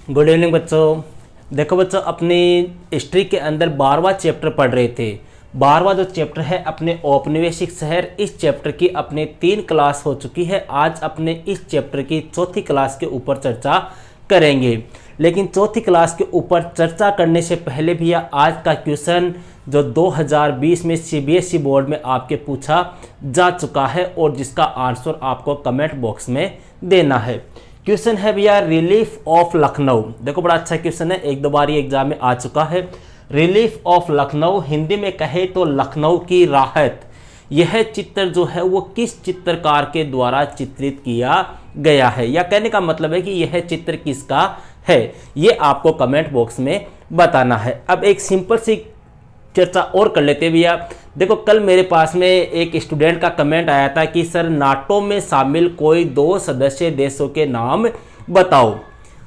Good evening बच्चों। देखो बच्चों, अपनी हिस्ट्री के अंदर 12वां चैप्टर पढ़ रहे थे। 12वां जो चैप्टर है अपने औपनिवेशिक शहर, इस चैप्टर की अपने 3 क्लास हो चुकी है। आज अपने इस चैप्टर की चौथी क्लास के ऊपर चर्चा करेंगे। लेकिन चौथी क्लास के ऊपर चर्चा करने से पहले भी आज का क्वेश्चन जो 2020 में सीबीएसई बोर्ड में आपके पूछा जा चुका है और जिसका आंसर आपको कमेंट बॉक्स में देना है। क्वेश्चन है भैया रिलीफ ऑफ लखनऊ। देखो बड़ा अच्छा क्वेश्चन है, एक दो बार ये एग्जाम में आ चुका है। रिलीफ ऑफ लखनऊ, हिंदी में कहे तो लखनऊ की राहत। यह चित्र जो है वो किस चित्रकार के द्वारा चित्रित किया गया है, या कहने का मतलब है कि यह चित्र किसका है, ये आपको कमेंट बॉक्स में बताना है। अब एक सिंपल सी चर्चा और कर लेते हैं भैया। देखो कल मेरे पास में एक स्टूडेंट का कमेंट आया था कि सर नाटो में शामिल कोई 2 सदस्य देशों के नाम बताओ।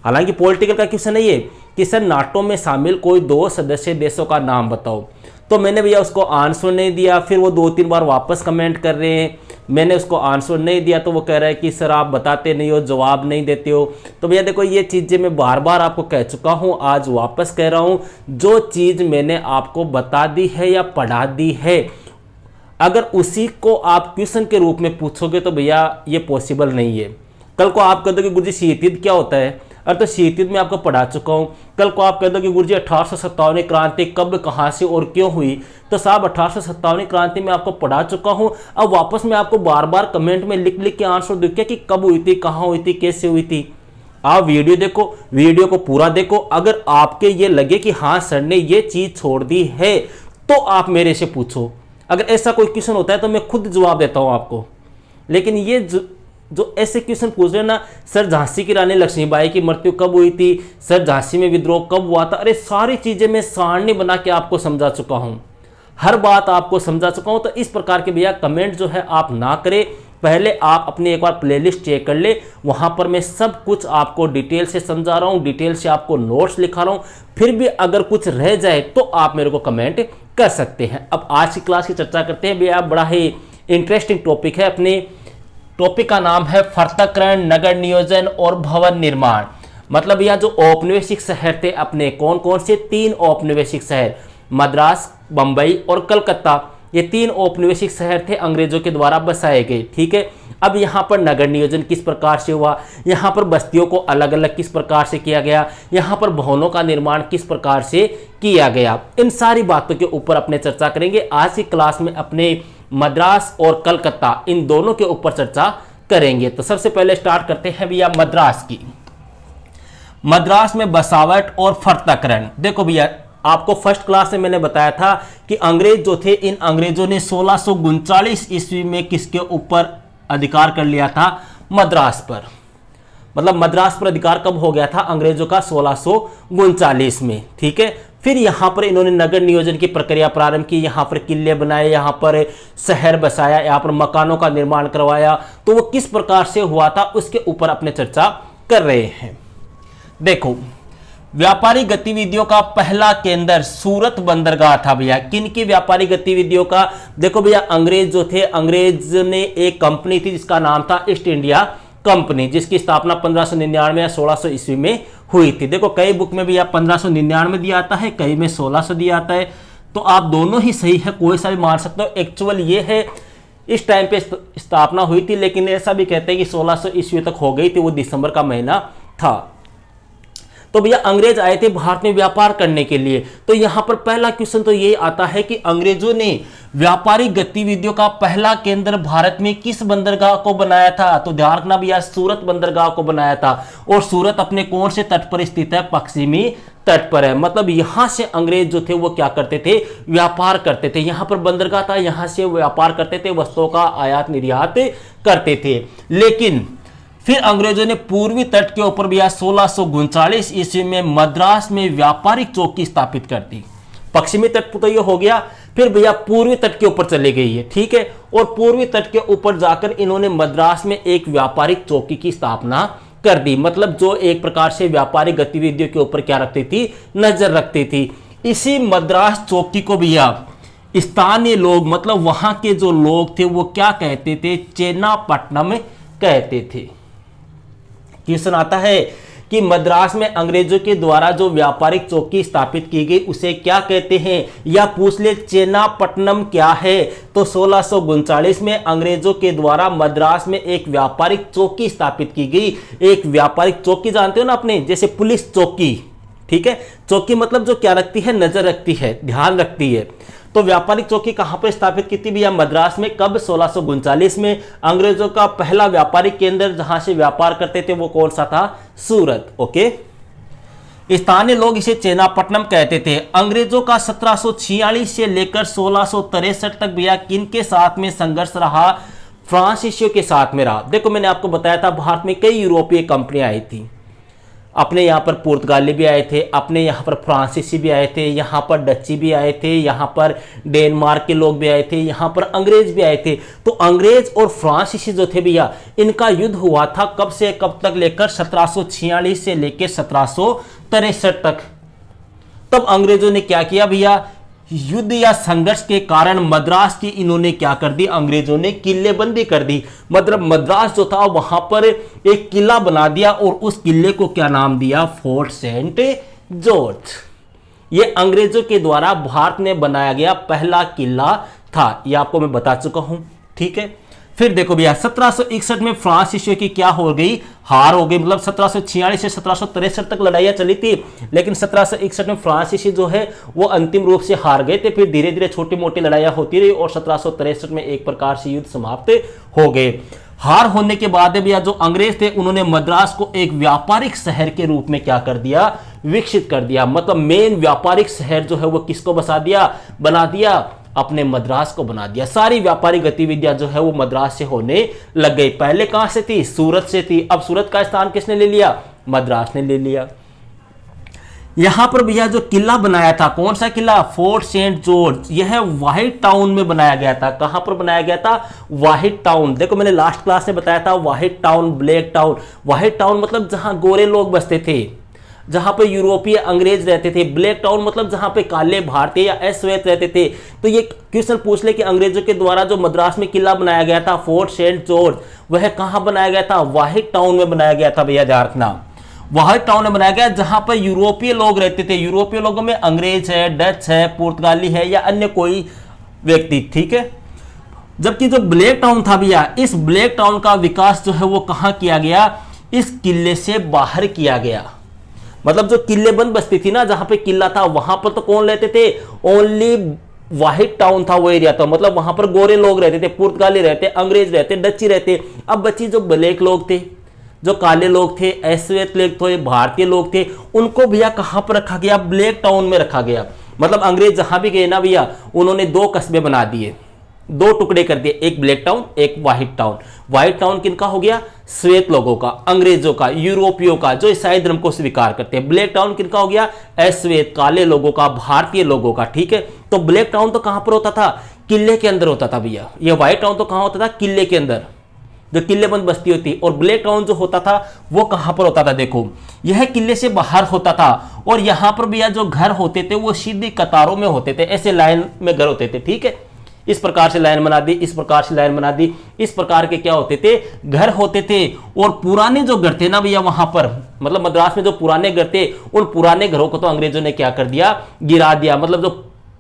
हालांकि पॉलिटिकल का क्वेश्चन है ये कि सर नाटो में शामिल कोई 2 सदस्य देशों का नाम बताओ। तो मैंने भैया उसको आंसर नहीं दिया, फिर वो 2-3 बार वापस कमेंट कर रहे हैं। मैंने उसको आंसर नहीं दिया तो वो कह रहा है कि सर आप बताते नहीं हो, जवाब नहीं देते हो। तो भैया देखो ये चीज़ें मैं बार बार आपको कह चुका हूँ, आज वापस कह रहा हूँ। जो चीज़ मैंने आपको बता दी है या पढ़ा दी है, अगर उसी को आप क्वेश्चन के रूप में पूछोगे तो भैया ये पॉसिबल नहीं है। कल को आप कह दो कि गुरुजी शीत युद्ध क्या होता है, अरे तो शीत युद्ध में आपको पढ़ा चुका हूँ। कल को आप कह दो कि गुरुजी 1857 क्रांति कब, कहाँ से और क्यों हुई, तो साहब 1857 क्रांति में आपको पढ़ा चुका हूँ। अब वापस मैं आपको बार बार कमेंट में लिख लिख के आंसर दूं क्या कि कब हुई थी, कहाँ हुई थी, कैसे हुई थी। आप वीडियो देखो, वीडियो को पूरा देखो। अगर आपके ये लगे कि हाँ सर ने ये चीज़ छोड़ दी है तो आप मेरे से पूछो। अगर ऐसा कोई क्वेश्चन होता है तो मैं खुद जवाब देता हूँ आपको। लेकिन ये जो ऐसे क्वेश्चन पूछ रहे हैं ना, सर झांसी की रानी लक्ष्मीबाई की मृत्यु कब हुई थी, सर झांसी में विद्रोह कब हुआ था, अरे सारी चीजें मैं सारणी बना के आपको समझा चुका हूं, हर बात आपको समझा चुका हूं। तो इस प्रकार के भैया कमेंट जो है आप ना करें। पहले आप अपनी एक बार प्लेलिस्ट चेक कर ले, वहां पर मैं सब कुछ आपको डिटेल से समझा रहा हूं, डिटेल से आपको नोट्स लिखा रहा हूं। फिर भी अगर कुछ रह जाए तो आप मेरे को कमेंट कर सकते हैं। अब आज की क्लास की चर्चा करते हैं भैया। बड़ा ही इंटरेस्टिंग टॉपिक है। अपने टॉपिक का नाम है पृथक्करण, नगर नियोजन और भवन निर्माण। मतलब यह जो औपनिवेशिक शहर थे अपने, कौन कौन से 3 औपनिवेशिक शहर, मद्रास, बंबई और कलकत्ता, ये 3 औपनिवेशिक शहर थे अंग्रेजों के द्वारा बसाए गए। ठीक है, अब यहाँ पर नगर नियोजन किस प्रकार से हुआ, यहाँ पर बस्तियों को अलग अलग किस प्रकार से किया गया, यहाँ पर भवनों का निर्माण किस प्रकार से किया गया, इन सारी बातों के ऊपर अपने चर्चा करेंगे। आज की क्लास में अपने मद्रास और कलकत्ता इन दोनों के ऊपर चर्चा करेंगे। तो सबसे पहले स्टार्ट करते हैं भैया मद्रास की। मद्रास में बसावट और पृथक्करण। देखो भैया आपको फर्स्ट क्लास में मैंने बताया था कि अंग्रेज जो थे, इन अंग्रेजों ने 1639 ईस्वी में किसके ऊपर अधिकार कर लिया था, मद्रास पर। मतलब मद्रास पर अधिकार कब हो गया था अंग्रेजों का, 1639 में। ठीक है, फिर यहाँ पर इन्होंने नगर नियोजन की प्रक्रिया प्रारंभ की, यहाँ पर किले बनाए, यहाँ पर शहर बसाया, यहाँ पर मकानों का निर्माण करवाया। तो वो किस प्रकार से हुआ था उसके ऊपर अपने चर्चा कर रहे हैं। देखो व्यापारिक गतिविधियों का पहला केंद्र सूरत बंदरगाह था भैया। किन की व्यापारिक गतिविधियों का, देखो भैया अंग्रेज जो थे, अंग्रेज ने एक कंपनी थी जिसका नाम था ईस्ट इंडिया कंपनी, जिसकी स्थापना 1599 या 1600 ईस्वी में हुई थी। देखो कई बुक में भी आप 1599 दिया आता है, कई में 1600 दिया आता है, तो आप दोनों ही सही है, कोई सा भी मान सकते हो। एक्चुअल ये है इस टाइम पे स्थापना हुई थी, लेकिन ऐसा भी कहते हैं कि 1600 ईस्वी तक हो गई थी, वो दिसंबर का महीना था। तो भैया अंग्रेज आए थे भारत में व्यापार करने के लिए। तो यहां पर पहला क्वेश्चन तो ये आता है कि अंग्रेजों ने व्यापारिक गतिविधियों का पहला केंद्र भारत में किस बंदरगाह को बनाया था, तो ध्यान रखना भैया सूरत बंदरगाह को बनाया था। और सूरत अपने कौन से तट पर स्थित है, पश्चिमी तट पर है। मतलब यहां से अंग्रेज जो थे वो क्या करते थे, व्यापार करते थे। यहां पर बंदरगाह था, यहां से व्यापार करते थे, वस्तुओं का आयात निर्यात करते थे। लेकिन फिर अंग्रेजों ने पूर्वी तट के ऊपर भैया 1639 ईस्वी में मद्रास में व्यापारिक चौकी स्थापित कर दी। पश्चिमी तट तो ये हो गया, फिर भैया पूर्वी तट के ऊपर चले गई है। ठीक है, और पूर्वी तट के ऊपर जाकर इन्होंने मद्रास में एक व्यापारिक चौकी की स्थापना कर दी। मतलब जो एक प्रकार से व्यापारिक गतिविधियों के ऊपर क्या रखती थी, नजर रखती थी। इसी मद्रास चौकी को भैया स्थानीय लोग, मतलब वहां के जो लोग थे वो क्या कहते थे, चेन्नापट्टनम कहते थे। क्वेश्चन आता है कि कि मद्रास में अंग्रेजों के द्वारा जो व्यापारिक चौकी स्थापित की गई उसे क्या कहते हैं, या पूछ ले चेन्नापट्टनम क्या है, तो 1639 में अंग्रेजों के द्वारा मद्रास में एक व्यापारिक चौकी स्थापित की गई। एक व्यापारिक चौकी जानते हो ना अपने, जैसे पुलिस चौकी, ठीक है। चौकी मतलब जो क्या रखती है, नजर रखती है, ध्यान रखती है। तो व्यापारिक चौकी कहां पर स्थापित की थी भैया, मद्रास में। कब, 1639 में। अंग्रेजों का पहला व्यापारिक केंद्र जहां से व्यापार करते थे वो कौन सा था, सूरत। ओके, स्थानीय लोग इसे चेन्नापट्टनम कहते थे। अंग्रेजों का 1746 से लेकर 1663 तक भैया किन के साथ में संघर्ष रहा, फ्रांसीसियों के साथ में रहा। देखो मैंने आपको बताया था भारत में कई यूरोपीय कंपनियां आई थी, अपने यहाँ पर पुर्तगाली भी आए थे, अपने यहाँ पर फ्रांसीसी भी आए थे, यहाँ पर डच्ची भी आए थे, यहाँ पर डेनमार्क के लोग भी आए थे, यहाँ पर अंग्रेज भी आए थे। तो अंग्रेज और फ्रांसीसी जो थे भैया, इनका युद्ध हुआ था कब से कब तक लेकर, 1746 से लेकर 1763 तक। तब अंग्रेजों ने क्या किया भैया, युद्ध या संघर्ष के कारण मद्रास की इन्होंने क्या कर दी, अंग्रेजों ने किलेबंदी कर दी। मतलब मद्रास जो था वहां पर एक किला बना दिया और उस किले को क्या नाम दिया, फोर्ट सेंट जॉर्ज। ये अंग्रेजों के द्वारा भारत में बनाया गया पहला किला था, यह आपको मैं बता चुका हूं, ठीक है। फिर देखो भैया 1761 में फ्रांसीसियों की क्या हो गई, हार हो गई। मतलब 1746 से 1763 तक लड़ाइयां चली थी, लेकिन 1761 में फ्रांसीसी जो है वो अंतिम रूप से हार गए थे। फिर धीरे धीरे छोटी मोटी लड़ाइयां होती रही और 1763 में एक प्रकार से युद्ध समाप्त हो गए। हार होने के बाद भैया जो अंग्रेज थे उन्होंने मद्रास को एक व्यापारिक शहर के रूप में क्या कर दिया, विकसित कर दिया। मतलब मेन व्यापारिक शहर जो है वो किसको बना दिया, अपने मद्रास को बना दिया। सारी व्यापारिक गतिविधियां जो है वो मद्रास से होने लग गई। पहले कहां से थी, सूरत से थी। अब सूरत का स्थान किसने ले लिया, मद्रास ने ले लिया। यहां पर भैया जो किला बनाया था, कौन सा किला, फोर्ट सेंट जॉर्ज, यह व्हाइट टाउन में बनाया गया था। कहां पर बनाया गया था, व्हाइट टाउन। देखो मैंने लास्ट क्लास में बताया था white town, black town. White town मतलब जहां गोरे लोग बसते थे, जहां पे यूरोपीय अंग्रेज रहते थे। ब्लैक टाउन मतलब जहां पे काले भारतीय या अश्वेत रहते थे। तो ये क्वेश्चन पूछ ले कि अंग्रेजों के द्वारा जो मद्रास में किला बनाया गया था फोर्ट सेंट जॉर्ज, वह कहां बनाया गया था, व्हाइट टाउन में बनाया गया था भैया, ध्यान रखना। व्हाइट टाउन में बनाया गया जहां पर यूरोपीय लोग रहते थे। यूरोपीय लोगों में अंग्रेज है, डच है, पुर्तगाली है या अन्य कोई व्यक्ति, ठीक है। जबकि जो ब्लैक टाउन था भैया, इस ब्लैक टाउन का विकास जो है वो कहां किया गया, इस किले से बाहर किया गया। मतलब जो किलेबंद बस्ती थी ना, जहां पे किला था वहां पर तो कौन रहते थे, ओनली व्हाइट टाउन था वो एरिया। तो मतलब वहां पर गोरे लोग रहते थे, पुर्तगाली रहते, अंग्रेज रहते, डच्ची रहते। अब बच्ची जो ब्लैक लोग थे, जो काले लोग थे, अश्वेत लोग थे, भारतीय लोग थे, उनको भैया कहां पर रखा गया, ब्लैक टाउन में रखा गया। मतलब अंग्रेज जहां भी गए ना भैया, उन्होंने दो कस्बे बना दिए, दो टुकड़े कर दिए, एक ब्लैक टाउन, एक व्हाइट टाउन। व्हाइट टाउन किनका हो गया, श्वेत लोगों का, अंग्रेजों का, यूरोपियों का, जो ईसाई धर्म को स्वीकार करते हैं। ब्लैक टाउन किनका हो गया, अश्वेत, काले लोगों का, भारतीय लोगों का, ठीक है। तो ब्लैक टाउन तो कहां पर होता था, किले के अंदर होता था भैया। ये व्हाइट टाउन तो कहां होता था, किले के अंदर, जो किलेबंद बस्ती होती। और ब्लैक टाउन जो होता था वो कहां पर होता था, देखो यह किले से बाहर होता था। और यहां पर भैया जो घर होते थे वो सीधी कतारों में होते थे, ऐसे लाइन में घर होते थे, ठीक है। इस प्रकार से लाइन बना दी, इस प्रकार से लाइन बना दी, इस प्रकार के क्या होते थे, घर होते थे। और पुराने जो घर थे ना भैया वहां पर, मतलब मद्रास में जो पुराने घर थे, उन पुराने घरों को तो अंग्रेजों ने क्या कर दिया, गिरा दिया। मतलब जो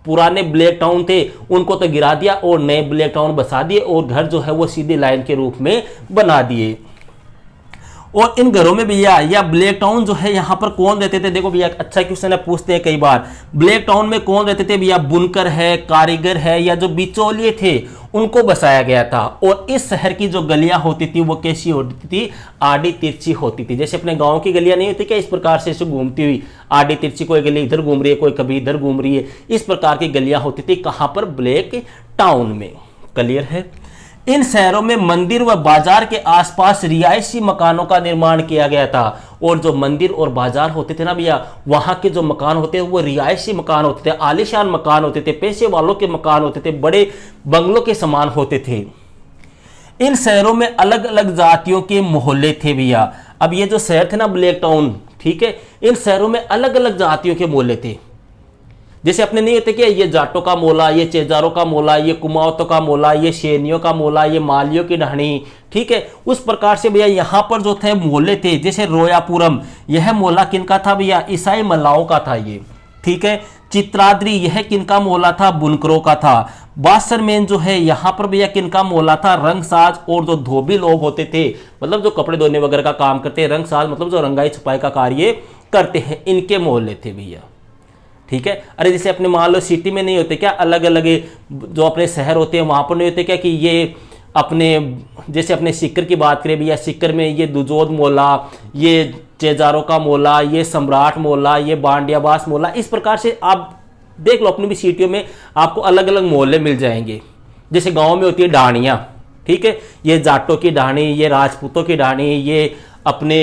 पुराने ब्लैक टाउन थे उनको तो गिरा दिया और नए ब्लैक टाउन बसा दिए, और घर जो है वो सीधे लाइन के रूप में बना दिए। और इन घरों में भैया या ब्लैक टाउन जो है यहाँ पर कौन रहते थे, देखो भैया अच्छा क्वेश्चन है, पूछते हैं कई बार। ब्लैक टाउन में कौन रहते थे भैया, बुनकर है, कारीगर है, या जो बिचौलिए थे उनको बसाया गया था। और इस शहर की जो गलियां होती थी वो कैसी होती थी, आड़ी तिरछी होती थी। जैसे अपने गांव की गलियां नहीं होती क्या, इस प्रकार से घूमती हुई आड़ी तिरछी, कोई गली इधर घूम रही है, कोई कभी इधर घूम रही है, इस प्रकार की गलियां होती थी। कहां पर, ब्लैक टाउन में। क्लियर है। इन शहरों में मंदिर व बाजार के आसपास रिहायशी मकानों का निर्माण किया गया था। और जो मंदिर और बाजार होते थे ना भैया, वहां के जो मकान होते थे वो रिहायशी मकान होते थे, आलीशान मकान होते थे, पैसे वालों के मकान होते थे, बड़े बंगलों के समान होते थे। इन शहरों में अलग अलग जातियों के मोहल्ले थे भैया। अब ये जो शहर थे ना ब्लैक टाउन, ठीक है, इन शहरों में अलग अलग जातियों के मोहल्ले थे। जैसे अपने नहीं होते कि ये जाटों का मोला, ये चेजारों का मोला, ये कुमावतों का मोला, ये शेनियों का मोला, ये मालियों की ढाणी, ठीक है। उस प्रकार से भैया यहाँ पर जो थे मोले थे, जैसे रोयापुरम, यह मोला किनका था भैया? ईसाई मल्लाओं का था ये, ठीक है। चित्राद्री, यह किनका मोला था? बुनकरों का था। बासरमेन जो है यहाँ पर भैया किनका मोला था? रंगसाज और जो धोबी लोग होते थे, मतलब जो कपड़े धोने वगैरह का काम करते हैं, रंगसाज मतलब जो रंगाई छपाई का कार्य करते हैं, इनके मोले थे भैया, ठीक है। अरे जैसे अपने मान लो सिटी में नहीं होते क्या, अलग अलग जो अपने शहर होते हैं वहां पर नहीं होते क्या कि ये अपने, जैसे अपने सिक्कर की बात करें भैया, सिक्कर में ये दुजोद मोला, ये चेजारों का मोला, ये सम्राट मोला, ये बांडियाबास मोला, इस प्रकार से आप देख लो अपनी भी सिटियों में आपको अलग अलग मोहल्ले मिल जाएंगे। जैसे गांव में होती है ढाणियाँ, ठीक है, ये जाटों की ढाणी, ये राजपूतों की ढाणी, ये अपने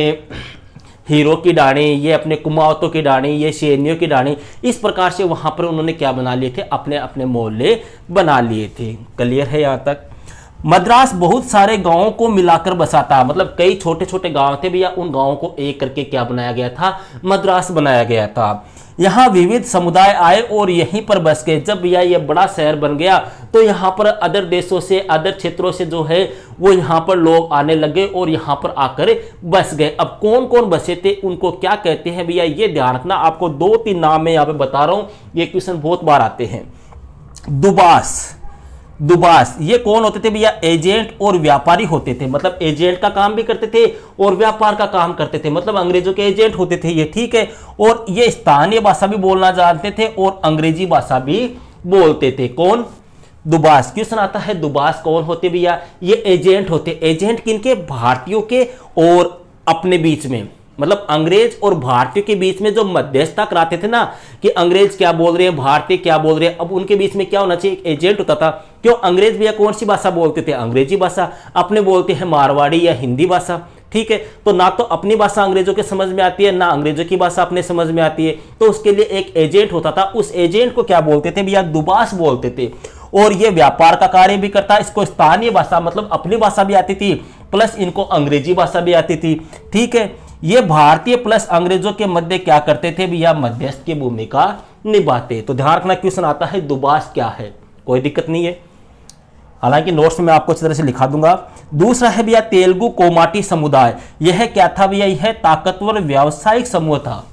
हीरो की ढाणी, ये अपने कुमावतों की ढाणी, ये शेरनियों की ढाणी, इस प्रकार से वहां पर उन्होंने क्या बना लिए थे? अपने अपने मोहल्ले बना लिए थे। क्लियर है यहां तक? मद्रास बहुत सारे गांवों को मिलाकर बसाता है, मतलब कई छोटे छोटे गांव थे भैया, उन गांवों को एक करके क्या बनाया गया था? मद्रास बनाया गया था। यहाँ विविध समुदाय आए और यहीं पर बस गए। जब भैया ये बड़ा शहर बन गया तो यहाँ पर अदर देशों से, अदर क्षेत्रों से जो है वो यहाँ पर लोग आने लगे और यहाँ पर आकर बस गए। अब कौन कौन बसे थे, उनको क्या कहते हैं भैया, ये ध्यान रखना। आपको 2-3 नाम मैं यहाँ पे बता रहा हूँ, ये क्वेश्चन बहुत बार आते हैं। दुबास, दुबास ये कौन होते थे भैया? एजेंट और व्यापारी होते थे, मतलब एजेंट का काम भी करते थे और व्यापार का काम करते थे, मतलब अंग्रेजों के एजेंट होते थे ये, ठीक है। और ये स्थानीय भाषा भी बोलना जानते थे और अंग्रेजी भाषा भी बोलते थे। कौन? दुबास। क्वेश्चन आता है दुबास कौन होते भैया? ये एजेंट होते। एजेंट किनके? भारतीयों के और अपने बीच में, मतलब अंग्रेज और भारतीय के बीच में जो मध्यस्थता कराते थे ना, कि अंग्रेज क्या बोल रहे हैं, भारतीय क्या बोल रहे हैं, अब उनके बीच में क्या होना चाहिए? एक एजेंट होता था। क्यों? अंग्रेज भैया कौन सी भाषा बोलते थे? अंग्रेजी भाषा। अपने बोलते हैं मारवाड़ी या हिंदी भाषा, ठीक है। तो ना तो अपनी भाषा अंग्रेजों के समझ में आती है, ना अंग्रेजों की भाषा अपने समझ में आती है, तो उसके लिए एक एजेंट होता था। उस एजेंट को क्या बोलते थे भैया? दुबास बोलते थे। और ये व्यापार का कार्य भी करता है। इसको स्थानीय भाषा मतलब अपनी भाषा भी आती थी, प्लस इनको अंग्रेजी भाषा भी आती थी, ठीक है। ये भारतीय प्लस अंग्रेजों के मध्य क्या करते थे भैया? मध्यस्थ की भूमिका निभाते। तो ध्यान रखना, क्वेश्चन आता है दुबास क्या है, कोई दिक्कत नहीं है, हालांकि नोट्स में मैं आपको इस तरह से लिखा दूंगा। दूसरा है भैया तेलुगु कोमाटी समुदाय। यह क्या था भैया? यह ताकतवर व्यावसायिक समूह था,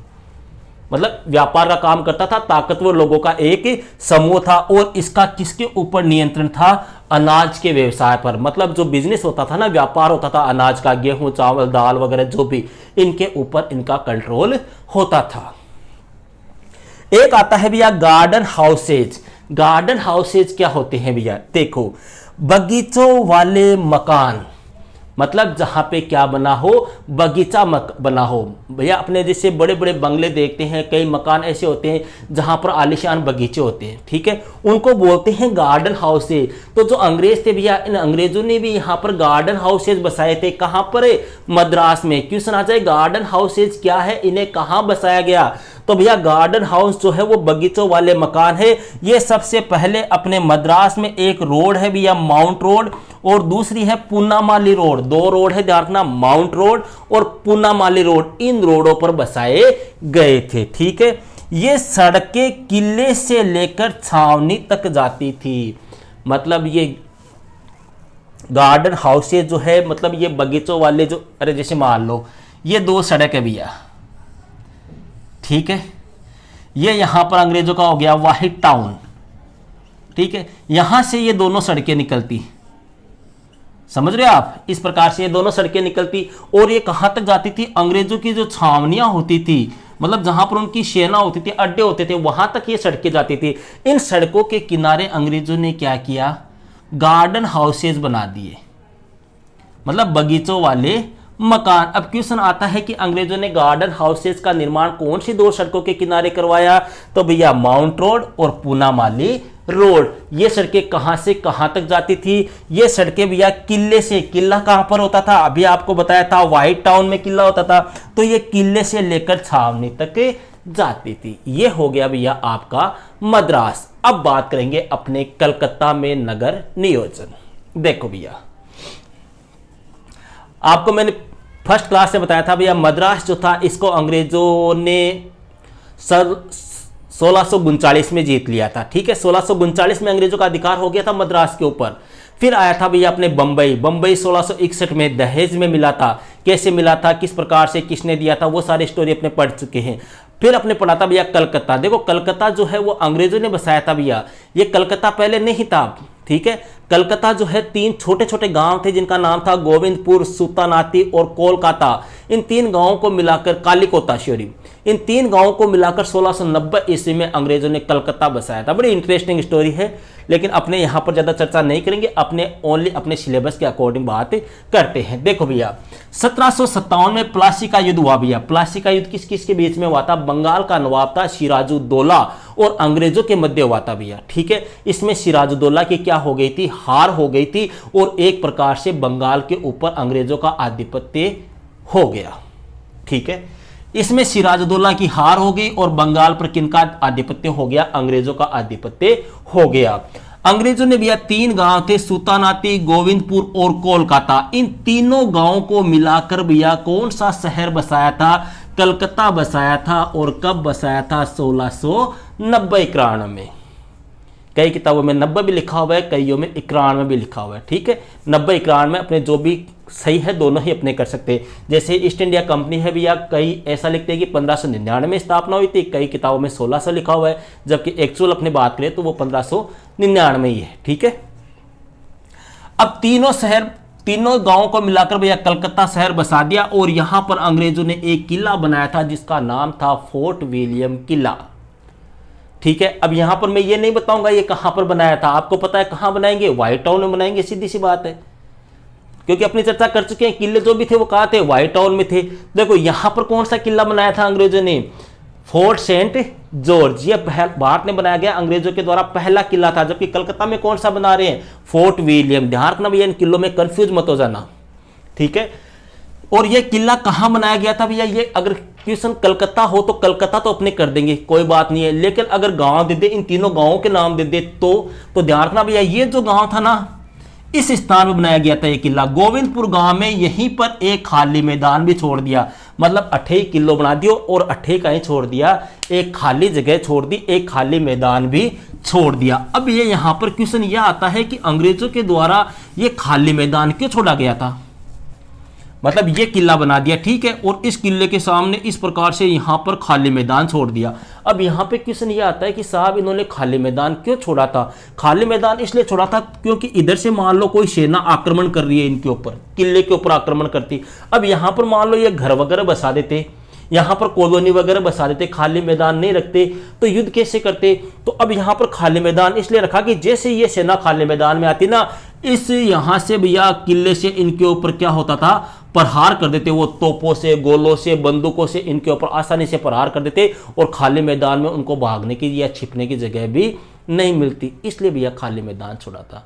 मतलब व्यापार का काम करता था, ताकतवर लोगों का एक समूह था। और इसका किसके ऊपर नियंत्रण था? अनाज के व्यवसाय पर, मतलब जो बिजनेस होता था ना, व्यापार होता था अनाज का, गेहूं चावल दाल वगैरह जो भी, इनके ऊपर इनका कंट्रोल होता था। एक आता है भैया गार्डन हाउसेज। गार्डन हाउसेज क्या होते हैं भैया? देखो, बगीचों वाले मकान, मतलब जहां पे क्या बना हो? बगीचा बना हो। भैया अपने जैसे बड़े बड़े बंगले देखते हैं, कई मकान ऐसे होते हैं जहां पर आलीशान बगीचे होते हैं, ठीक है, उनको बोलते हैं गार्डन हाउसेज। तो जो अंग्रेज थे भैया, इन अंग्रेजों ने भी यहाँ पर गार्डन हाउसेज बसाए थे। कहां पर? मद्रास में। क्वेश्चन आ जाए गार्डन हाउसेज क्या है, इन्हें कहां बसाया गया? तो भैया गार्डन हाउस जो है वो बगीचों वाले मकान है। ये सबसे पहले अपने मद्रास में एक रोड है भैया, माउंट रोड, और दूसरी है पूनामाली रोड। 2 रोड है, ध्यान रखना, माउंट रोड और पूनामाली रोड। इन रोडों पर बसाए गए थे, ठीक है। ये सड़कें किले से लेकर छावनी तक जाती थी, मतलब ये गार्डन हाउसेज जो है, मतलब ये बगीचों वाले जो, अरे जैसे मान लो ये 2 सड़क है भैया, ठीक है, ये यहां पर अंग्रेजों का हो गया वाहिद टाउन, ठीक है। यहां से ये दोनों सड़कें निकलती, समझ रहे आप? इस प्रकार से ये दोनों सड़कें निकलती और ये कहां तक जाती थी? अंग्रेजों की जो छावनियां होती थी, मतलब जहां पर उनकी सेना होती थी, अड्डे होते थे, वहां तक ये सड़कें जाती थी। इन सड़कों के किनारे अंग्रेजों ने क्या किया? गार्डन हाउसेज बना दिए, मतलब बगीचों वाले मकान। अब क्वेश्चन आता है कि अंग्रेजों ने गार्डन हाउसेज का निर्माण कौन सी 2 सड़कों के किनारे करवाया? तो भैया माउंट रोड और पूनामाली रोड। ये सड़कें कहां से कहां तक जाती थी? ये सड़कें भैया किले से, किला कहां पर होता था? अभी आपको बताया था व्हाइट टाउन में किला होता था, तो ये किले से लेकर छावनी तक जाती थी। ये हो गया भैया आपका मद्रास। अब बात करेंगे अपने कलकत्ता में नगर नियोजन। देखो भैया, आपको मैंने फर्स्ट क्लास से बताया था भैया, मद्रास जो था इसको अंग्रेजों ने 1639 में जीत लिया था। ठीक है, 1639 में अंग्रेजों का अधिकार हो गया था मद्रास के ऊपर। फिर आया था भैया अपने बंबई। बंबई 1661 में दहेज में मिला था। कैसे मिला था, किस प्रकार से, किसने दिया था, वो सारी स्टोरी अपने पढ़ चुके हैं। फिर अपने पढ़ा था भैया कलकत्ता। देखो कलकत्ता जो है वो अंग्रेजों ने बसाया था भैया, ये कलकत्ता पहले नहीं था। ठीक है, कलकत्ता जो है 3 छोटे छोटे गांव थे जिनका नाम था गोविंदपुर, सुल्तानाती और कोलकाता। इन 3 गांवों को मिलाकर, कालिकोता सॉरी, इन 3 गांवों को मिलाकर 1690 ईस्वी में अंग्रेजों ने कलकत्ता बसाया था। बड़ी इंटरेस्टिंग स्टोरी है, लेकिन अपने यहाँ पर ज़्यादा चर्चा नहीं करेंगे, अपने ओनली अपने सिलेबस के अकॉर्डिंग बात करते हैं। देखो भैया 1757 में प्लासी का युद्ध हुआ भैया। प्लासी का युद्ध किस किस के बीच में हुआ था? बंगाल का नवाब था सिराजुद्दौला और अंग्रेजों के मध्य हुआ था भैया। ठीक है, इसमें सिराजुद्दौला की क्या हो गई थी, हार हो गई थी और एक प्रकार से बंगाल के ऊपर अंग्रेजों का आधिपत्य हो गया। ठीक है, इसमें सिराजुद्दौला की हार हो गई और बंगाल पर किनका आधिपत्य हो गया? अंग्रेजों का आधिपत्य हो गया। अंग्रेजों ने भैया 3 गांव थे, सुल्तानाती, गोविंदपुर और कोलकाता। इन तीनों गांवों को मिलाकर भैया कौन सा शहर बसाया था? कलकत्ता बसाया था। और कब बसाया था? 1690-91 में। कई किताबों में 90 भी लिखा हुआ है, कईयों में 91 भी लिखा हुआ है। ठीक है, 90-91 में अपने जो भी सही है दोनों ही अपने कर सकते हैं। जैसे ईस्ट इंडिया कंपनी है भैया, कई ऐसा लिखते हैं कि 1599 में स्थापना हुई थी, कई किताबों में 1600 लिखा हुआ है, जबकि एक्चुअल अपनी बात करें तो वो 1599 ही है। ठीक है, अब तीनों गांवों को मिलाकर भैया कलकत्ता शहर बसा दिया और यहां पर अंग्रेजों ने एक किला बनाया था जिसका नाम था फोर्ट विलियम किला। ठीक है, अब यहां पर मैं ये नहीं बताऊंगा ये कहां पर बनाया था, आपको पता है कहां बनाएंगे? व्हाइट टाउन में बनाएंगे, सीधी सी बात है, क्योंकि अपनी चर्चा कर चुके हैं। किले जो भी थे वो कहां थे? व्हाइट टाउन में थे। देखो यहां पर कौन सा किला बनाया था अंग्रेजों ने? Fort saint George. ये भारत में बनाया गया अंग्रेजों के द्वारा पहला किला था। जबकि कलकत्ता में कौन सा बना रहे हैं? Fort William. ध्यान रखना भैया, इन किलों में कंफ्यूज मत हो जाना। ठीक है, और ये किला कहां बनाया गया था भैया? ये अगर क्वेश्चन कलकत्ता हो तो कलकत्ता तो अपने कर देंगे, कोई बात नहीं है, लेकिन अगर गांव दे दे, इन तीनों गांवों के नाम दे दे तो ध्यान रखना भैया, ये जो गांव था ना, इस स्थान में बनाया गया था ये किला। गोविंदपुर गांव में यहीं पर एक खाली मैदान भी छोड़ दिया, मतलब 28 किलो बना दियो और 28 का ही छोड़ दिया, एक खाली जगह छोड़ दी, एक खाली मैदान भी छोड़ दिया। अब ये यहां पर क्वेश्चन यह आता है कि अंग्रेजों के द्वारा ये खाली मैदान क्यों छोड़ा गया था? मतलब ये किला बना दिया, ठीक है, और इस किले के सामने इस प्रकार से यहां पर खाली मैदान छोड़ दिया। अब यहां पे क्वेश्चन ये आता है कि साहब इन्होंने खाली मैदान क्यों छोड़ा था? खाली मैदान इसलिए छोड़ा था क्योंकि इधर से मान लो कोई सेना आक्रमण कर रही है इनके ऊपर, किले के ऊपर आक्रमण करती। अब यहां पर मान लो ये घर वगैरह बसा देते, यहां पर कॉलोनी वगैरह बसा देते, खाली मैदान नहीं रखते तो युद्ध कैसे करते? तो अब यहां पर खाली मैदान इसलिए रखा कि जैसे ये सेना खाली मैदान में आती ना, इस यहां से भैया किले से इनके ऊपर क्या होता था? प्रहार कर देते, वो तोपों से, गोलों से, बंदूकों से इनके ऊपर आसानी से प्रहार कर देते और खाली मैदान में उनको भागने की या छिपने की जगह भी नहीं मिलती, इसलिए भैया खाली मैदान छोड़ा था।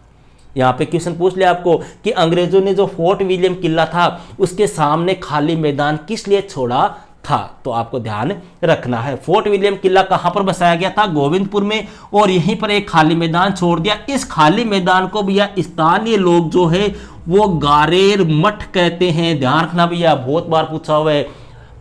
यहाँ पे क्वेश्चन पूछ लिया आपको कि अंग्रेजों ने जो फोर्ट विलियम किला था उसके सामने खाली मैदान किस लिए छोड़ा था, तो आपको ध्यान रखना है। फोर्ट विलियम किला कहां पर बसाया गया था? गोविंदपुर में, और यहीं पर एक खाली मैदान छोड़ दिया। इस खाली मैदान को भैया स्थानीय लोग जो है वो गारेर मठ कहते हैं। ध्यान रखना भैया, बहुत बार पूछा हुआ है,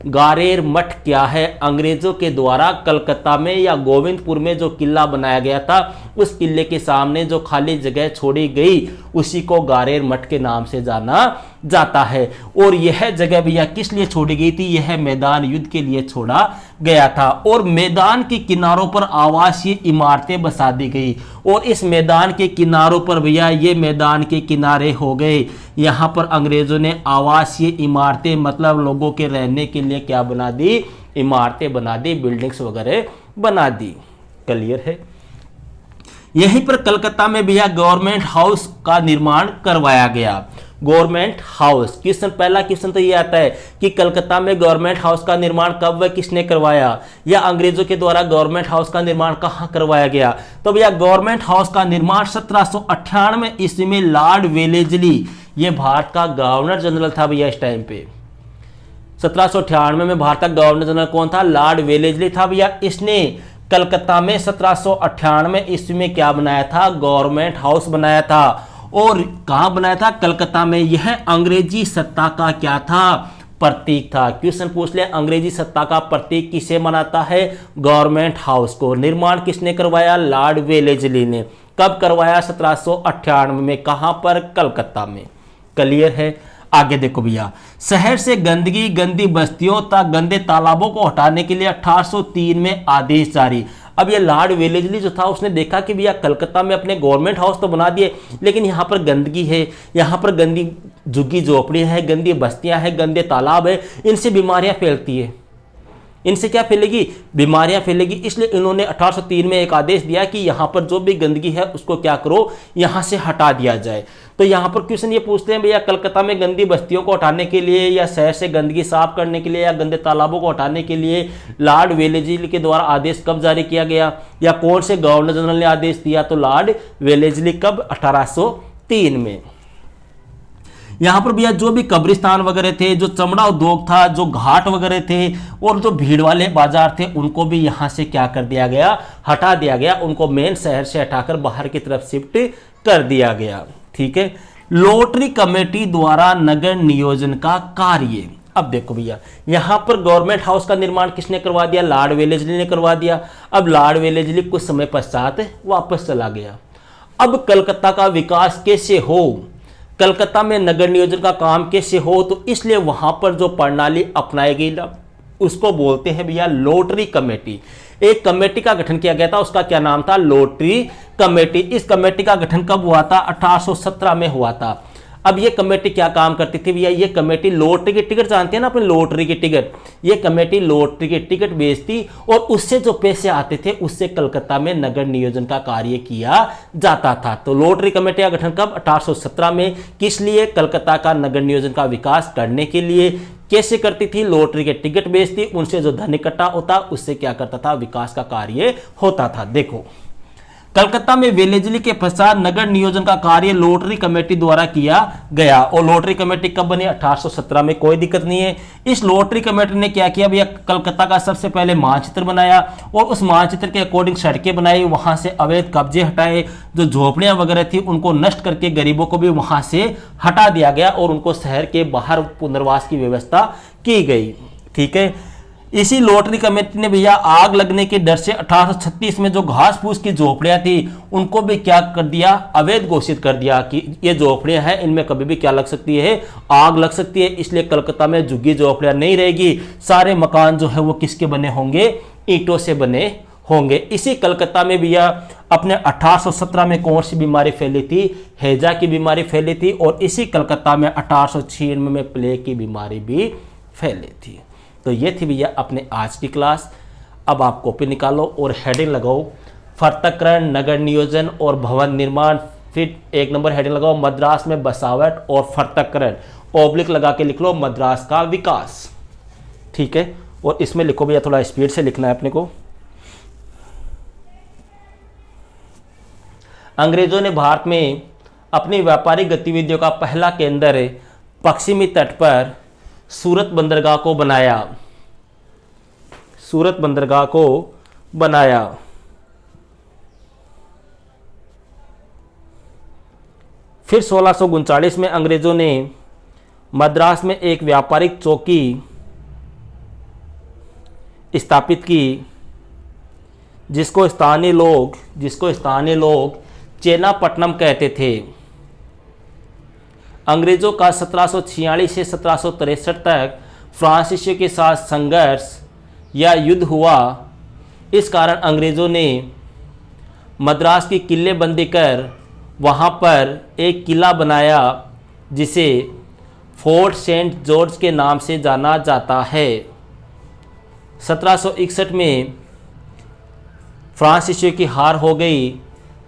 गारेर मठ क्या है? अंग्रेजों के द्वारा कलकत्ता में या गोविंदपुर में जो किला बनाया गया था उस किले के सामने जो खाली जगह छोड़ी गई उसी को गारेर मठ के नाम से जाना जाता है। और यह जगह भैया किस लिए छोड़ी गई थी? यह मैदान युद्ध के लिए छोड़ा गया था और मैदान के किनारों पर आवासीय इमारतें बसा दी गई। और इस मैदान के किनारों पर भैया, ये मैदान के किनारे हो गए, यहां पर अंग्रेजों ने आवासीय इमारतें, मतलब लोगों के रहने के लिए क्या बना दी? इमारतें बना दी, बिल्डिंग्स वगैरह बना दी। क्लियर है? यहीं पर कलकत्ता में भैया गवर्नमेंट हाउस का निर्माण करवाया गया। गवर्नमेंट हाउस, क्वेश्चन, पहला क्वेश्चन तो ये आता है कि कलकत्ता में गवर्नमेंट हाउस का निर्माण कब व किसने करवाया, या अंग्रेजों के द्वारा गवर्नमेंट हाउस का निर्माण कहां करवाया गया? तो भैया गवर्नमेंट हाउस का निर्माण 1798 ईस्वी में लॉर्ड वेलेजली, ये भारत का गवर्नर जनरल था भैया इस टाइम पे। 1798 में भारत का गवर्नर जनरल कौन था? लॉर्ड वेलेजली था भैया। इसने कलकत्ता में 1798 ईस्वी में क्या बनाया था? गवर्नमेंट हाउस बनाया था। और कहां बनाया था? कलकत्ता में। यह अंग्रेजी सत्ता का क्या था? प्रतीक था। क्वेश्चन पूछ ले, अंग्रेजी सत्ता का प्रतीक किसे मनाता है? गवर्नमेंट हाउस को। निर्माण किसने करवाया? लॉर्ड वेलेस्ली ने। कब करवाया? 1798 में। कहां पर? कलकत्ता में। क्लियर है? आगे देखो भैया, शहर से गंदगी, गंदी बस्तियों तथा गंदे तालाबों को हटाने के लिए 1803 में आदेश जारी। अब ये लॉर्ड वेलेस्ली जो था उसने देखा कि भैया कलकत्ता में अपने गवर्नमेंट हाउस तो बना दिए, लेकिन यहाँ पर गंदगी है, यहाँ पर गंदी झुग्गी झोपड़ी है, गंदी बस्तियां हैं, गंदे तालाब है, इनसे बीमारियां फैलती है। इनसे क्या फैलेगी? बीमारियां फैलेगी। इसलिए इन्होंने 1803 में एक आदेश दिया कि यहाँ पर जो भी गंदगी है उसको क्या करो, यहाँ से हटा दिया जाए। तो यहाँ पर क्वेश्चन ये पूछते हैं भैया कलकत्ता में गंदी बस्तियों को हटाने के लिए या शहर से गंदगी साफ करने के लिए या गंदे तालाबों को हटाने के लिए लॉर्ड वेलेस्ली के द्वारा आदेश कब जारी किया गया, या कौन से गवर्नर जनरल ने आदेश दिया? तो लॉर्ड वेलेस्ली। कब? 1803 में। यहाँ पर भैया जो भी कब्रिस्तान वगैरह थे, जो चमड़ा उद्योग था, जो घाट वगैरह थे और जो भीड़ वाले बाजार थे, उनको भी यहाँ से क्या कर दिया गया? हटा दिया गया। उनको मेन शहर से हटाकर बाहर की तरफ शिफ्ट कर दिया गया। ठीक है। लॉटरी कमेटी द्वारा नगर नियोजन का कार्य। अब देखो भैया, यहां पर गवर्नमेंट हाउस का निर्माण किसने करवा दिया? लॉर्ड वेलेस्ली ने करवा दिया। अब लॉर्ड वेलेस्ली कुछ समय पश्चात वापस चला गया। अब कलकत्ता का विकास कैसे हो, कलकत्ता में नगर नियोजन का काम कैसे हो, तो इसलिए वहां पर जो प्रणाली अपनाई गई उसको बोलते हैं भैया लॉटरी कमेटी। एक कमेटी का गठन किया गया था, उसका क्या नाम था? Lottery committee. इस कमेटी का गठन कब हुआ था? 1817 में हुआ था। अब ये कमेटी क्या काम करती थी भैया? ये कमेटी लॉटरी की टिकट, जानते हैं ना अपने लॉटरी की टिकट, ये कमेटी लॉटरी की टिकट बेचती और उससे जो पैसे आते थे उससे कलकत्ता में नगर नियोजन का कार्य किया जाता था। तो लॉटरी कमेटी का गठन कब? 1817 में। किस लिए? कलकत्ता का नगर नियोजन का विकास करने के लिए। कैसे करती थी? लॉटरी के टिकट बेचती, उनसे जो धन इकट्ठा होता उससे क्या करता था? विकास का कार्य होता था। देखो, कलकत्ता में वेलेस्ली के पश्चात नगर नियोजन का कार्य लॉटरी कमेटी द्वारा किया गया। और लॉटरी कमेटी कब बनी? 1817 में। कोई दिक्कत नहीं है। इस लॉटरी कमेटी ने क्या किया भैया? कलकत्ता का सबसे पहले मानचित्र बनाया और उस मानचित्र के अकॉर्डिंग सड़कें बनाई, वहां से अवैध कब्जे हटाए, जो झोपड़ियां वगैरह थी उनको नष्ट करके गरीबों को भी वहां से हटा दिया गया और उनको शहर के बाहर पुनर्वास की व्यवस्था की गई। ठीक है। इसी लॉटरी कमेटी ने भैया आग लगने के डर से 1836 में जो घास फूस की झोपड़ियां थी उनको भी क्या कर दिया? अवैध घोषित कर दिया कि ये झोपड़ियां हैं, इनमें कभी भी क्या लग सकती है? आग लग सकती है। इसलिए कलकत्ता में झुग्गी झोपड़ियां नहीं रहेगी, सारे मकान जो है वो किसके बने होंगे? ईंटों से बने होंगे। इसी कलकत्ता में भैया अपने 1817 में कौन सी बीमारी फैली थी? हैजा की बीमारी फैली थी। और इसी कलकत्ता में 1896 में प्लेग की बीमारी भी फैली थी। तो ये थी भैया अपने आज की क्लास। अब आप कॉपी निकालो और हेडिंग लगाओ, पृथक्करण, नगर नियोजन और भवन निर्माण। फिर 1 नंबर हेडिंग लगाओ, मद्रास में बसावट और पृथक्करण। ऑब्लिक लगा के लिख लो, मद्रास का विकास। ठीक है। और इसमें लिखो भैया, थोड़ा स्पीड से लिखना है अपने को। अंग्रेजों ने भारत में अपनी व्यापारिक गतिविधियों का पहला केंद्र पश्चिमी तट पर सूरत बंदरगाह को बनाया। सूरत बंदरगाह को बनाया। फिर 1639 में अंग्रेजों ने मद्रास में एक व्यापारिक चौकी स्थापित की, जिसको स्थानीय लोग चेनापट्टनम कहते थे। अंग्रेजों का 1746 से 1763 तक फ्रांसीसियों के साथ संघर्ष या युद्ध हुआ। इस कारण अंग्रेजों ने मद्रास की किलेबंदी कर वहां पर एक किला बनाया, जिसे फोर्ट सेंट जॉर्ज के नाम से जाना जाता है। 1761 में फ्रांसीसियों की हार हो गई।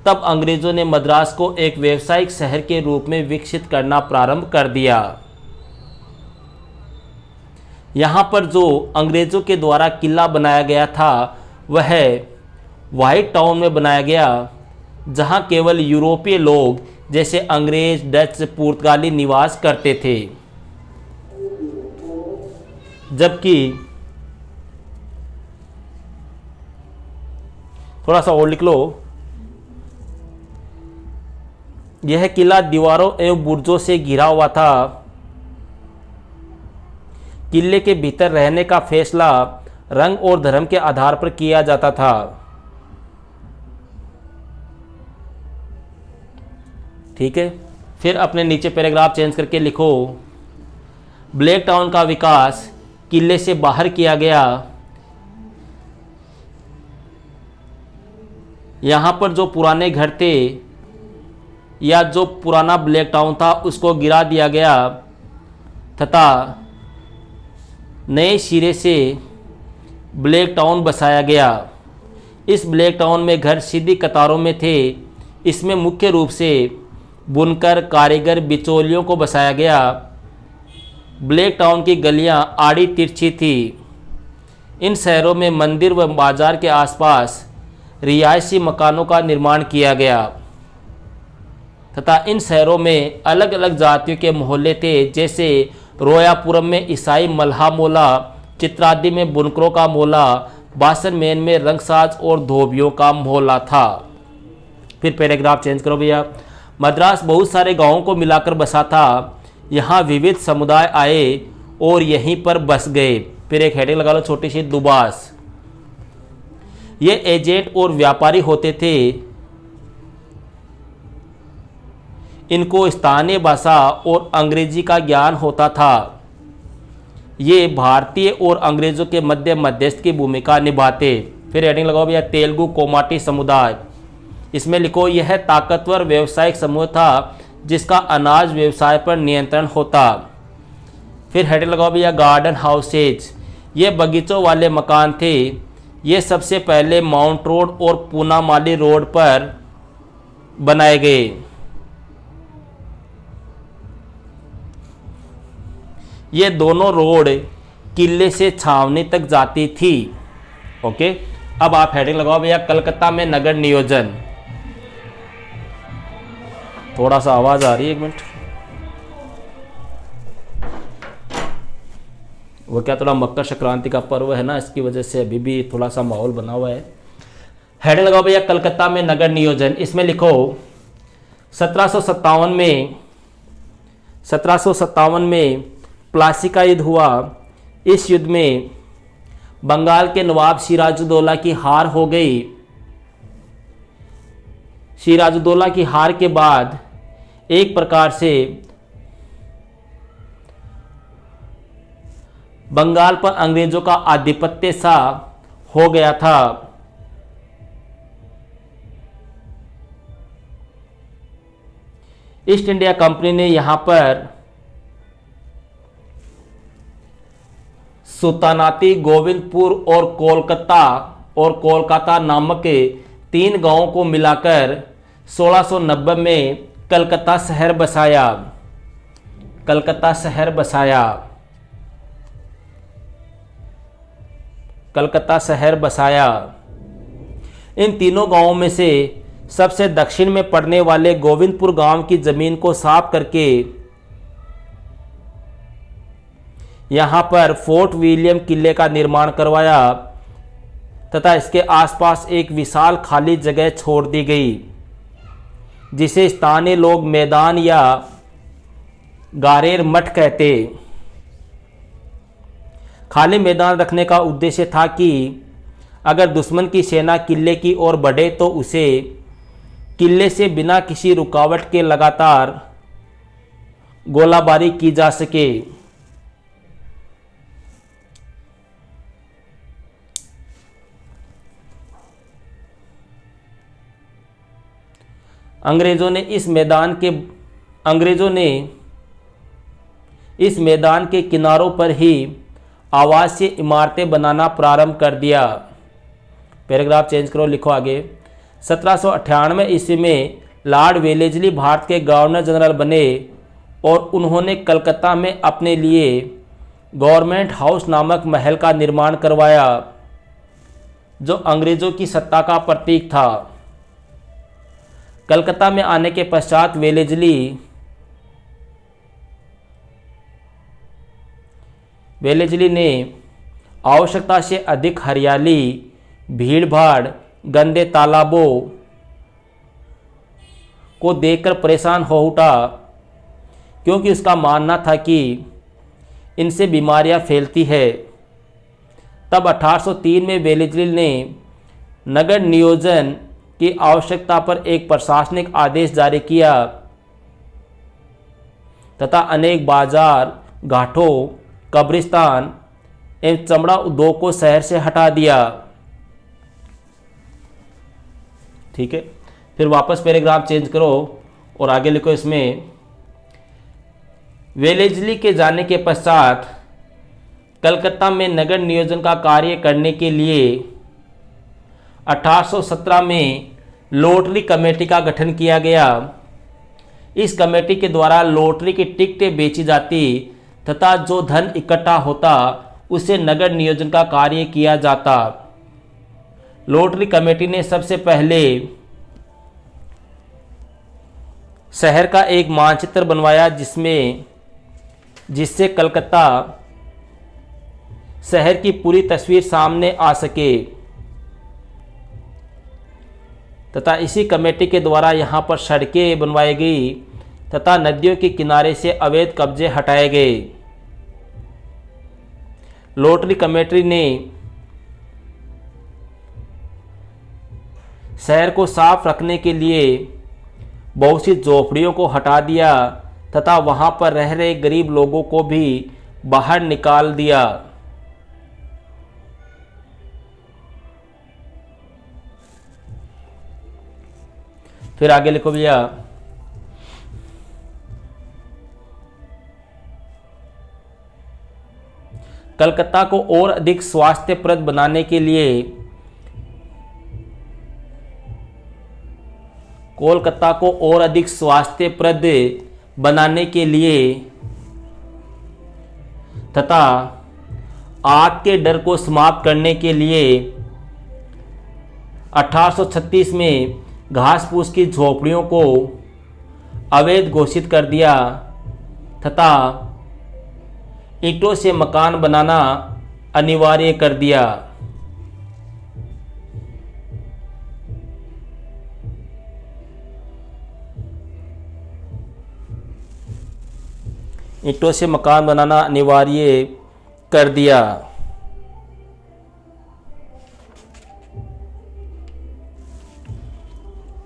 तब अंग्रेजों ने मद्रास को एक व्यावसायिक शहर के रूप में विकसित करना प्रारंभ कर दिया। यहाँ पर जो अंग्रेजों के द्वारा किला बनाया गया था वह व्हाइट टाउन में बनाया गया, जहाँ केवल यूरोपीय लोग जैसे अंग्रेज, डच, पुर्तगाली निवास करते थे। जबकि थोड़ा सा और लिख लो, यह किला दीवारों एवं बुर्जों से घिरा हुआ था। किले के भीतर रहने का फैसला रंग और धर्म के आधार पर किया जाता था। ठीक है, फिर अपने नीचे पैराग्राफ चेंज करके लिखो, ब्लैक टाउन का विकास किले से बाहर किया गया। यहाँ पर जो पुराने घर थे या जो पुराना ब्लैक टाउन था उसको गिरा दिया गया तथा नए सिरे से ब्लैक टाउन बसाया गया। इस ब्लैक टाउन में घर सीधी कतारों में थे। इसमें मुख्य रूप से बुनकर, कारीगर, बिचौलियों को बसाया गया। ब्लैक टाउन की गलियां आड़ी तिरछी थी। इन शहरों में मंदिर व बाजार के आसपास रिहायशी मकानों का निर्माण किया गया तथा इन शहरों में अलग अलग जातियों के मोहल्ले थे, जैसे रोयापुरम में ईसाई मल्हा मोला, चित्रादि में बुनकरों का मोहल्ला, बासनमेन में रंगसाज और धोबियों का मोहल्ला था। फिर पैराग्राफ चेंज करो भैया। मद्रास बहुत सारे गांवों को मिलाकर बसा था। यहाँ विविध समुदाय आए और यहीं पर बस गए। फिर एक हेडिंग लगा लो छोटी सी, दुबास। ये एजेंट और व्यापारी होते थे। इनको स्थानीय भाषा और अंग्रेजी का ज्ञान होता था। ये भारतीय और अंग्रेजों के मध्य मध्यस्थ की भूमिका निभाते। फिर हेडिंग लगाओ भैया, तेलुगु कोमाटी समुदाय। इसमें लिखो, यह ताकतवर व्यवसायिक समूह था जिसका अनाज व्यवसाय पर नियंत्रण होता। फिर हेडिंग लगाओ भैया, गार्डन हाउसेज। ये बगीचों वाले मकान थे। ये सबसे पहले माउंट रोड और पूनामाली रोड पर बनाए गए। ये दोनों रोड किले से छावनी तक जाती थी। ओके, अब आप हेडिंग लगाओ भैया, कलकत्ता में नगर नियोजन। थोड़ा सा आवाज आ रही है, एक मिनट। वो क्या, थोड़ा मकर संक्रांति का पर्व है ना, इसकी वजह से अभी भी थोड़ा सा माहौल बना हुआ है। हेडिंग लगाओ भैया, कलकत्ता में नगर नियोजन। इसमें लिखो, 1757 में प्लासी का युद्ध हुआ। इस युद्ध में बंगाल के नवाब सिराजुद्दौला की हार हो गई। सिराजुद्दौला की हार के बाद एक प्रकार से बंगाल पर अंग्रेजों का आधिपत्य सा हो गया था। ईस्ट इंडिया कंपनी ने यहां पर सुल्तानाती, गोविंदपुर और कोलकाता नामक 3 गांवों को मिलाकर 1690 में कलकत्ता शहर बसाया। कलकत्ता शहर बसाया। कलकत्ता शहर बसाया। इन तीनों गांवों में से सबसे दक्षिण में पड़ने वाले गोविंदपुर गांव की जमीन को साफ करके यहां पर फोर्ट विलियम किले का निर्माण करवाया तथा इसके आसपास एक विशाल खाली जगह छोड़ दी गई, जिसे स्थानीय लोग मैदान या गारेर मठ कहते। खाली मैदान रखने का उद्देश्य था कि अगर दुश्मन की सेना किले की ओर बढ़े तो उसे किले से बिना किसी रुकावट के लगातार गोलाबारी की जा सके। अंग्रेजों ने इस मैदान के किनारों पर ही आवासीय इमारतें बनाना प्रारंभ कर दिया। पैराग्राफ चेंज करो, लिखो आगे। 1798 ईस्वी में लॉर्ड वेलेस्ली भारत के गवर्नर जनरल बने और उन्होंने कलकत्ता में अपने लिए गवर्नमेंट हाउस नामक महल का निर्माण करवाया, जो अंग्रेजों की सत्ता का प्रतीक था। कलकत्ता में आने के पश्चात वेलेस्ली ने आवश्यकता से अधिक हरियाली, भीड़-भाड़, गंदे तालाबों को देखकर परेशान हो उठा, क्योंकि उसका मानना था कि इनसे बीमारियां फैलती है। तब 1803 में वेलेस्ली ने नगर नियोजन की आवश्यकता पर एक प्रशासनिक आदेश जारी किया तथा अनेक बाजार, घाटों, कब्रिस्तान एवं चमड़ा उद्योग को शहर से हटा दिया। ठीक है, फिर वापस पैराग्राफ चेंज करो और आगे लिखो इसमें, वेलेस्ली के जाने के पश्चात कलकत्ता में नगर नियोजन का कार्य करने के लिए 1817 में लॉटरी कमेटी का गठन किया गया। इस कमेटी के द्वारा लॉटरी की टिकटें बेची जाती तथा जो धन इकट्ठा होता उसे नगर नियोजन का कार्य किया जाता। लॉटरी कमेटी ने सबसे पहले शहर का एक मानचित्र बनवाया जिससे कलकत्ता शहर की पूरी तस्वीर सामने आ सके तथा इसी कमेटी के द्वारा यहाँ पर सड़कें बनवाई गई तथा नदियों के किनारे से अवैध कब्जे हटाए गए। लॉटरी कमेटी ने शहर को साफ रखने के लिए बहुत सी झोपड़ियों को हटा दिया तथा वहां पर रह रहे गरीब लोगों को भी बाहर निकाल दिया। फिर आगे लिखो भैया, कलकत्ता को और अधिक स्वास्थ्यप्रद बनाने के लिए कोलकाता को और अधिक स्वास्थ्यप्रद बनाने के लिए तथा आग के डर को समाप्त करने के लिए 1836 में घास फूस की झोपड़ियों को अवैध घोषित कर दिया तथा ईंटों से मकान बनाना अनिवार्य कर दिया। ईंटों से मकान बनाना अनिवार्य कर दिया।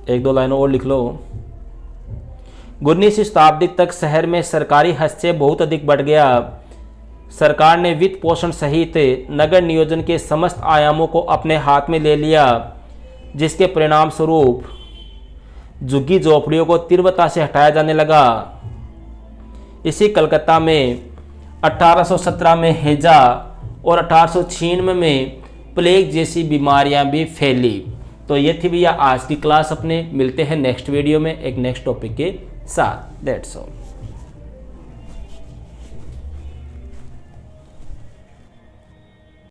एक दो लाइनों और लिख लो। 19वीं शताब्दी तक शहर में सरकारी हस्तक्षेप बहुत अधिक बढ़ गया। सरकार ने वित्त पोषण सहित नगर नियोजन के समस्त आयामों को अपने हाथ में ले लिया, जिसके परिणाम स्वरूप झुग्गी झोपड़ियों को तीव्रता से हटाया जाने लगा। इसी कलकत्ता में 1817 में हैजा और 1896 में प्लेग जैसी बीमारियां भी फैली। तो ये थी भैया आज की क्लास। अपने मिलते हैं नेक्स्ट वीडियो में एक नेक्स्ट टॉपिक के साथ। That's all.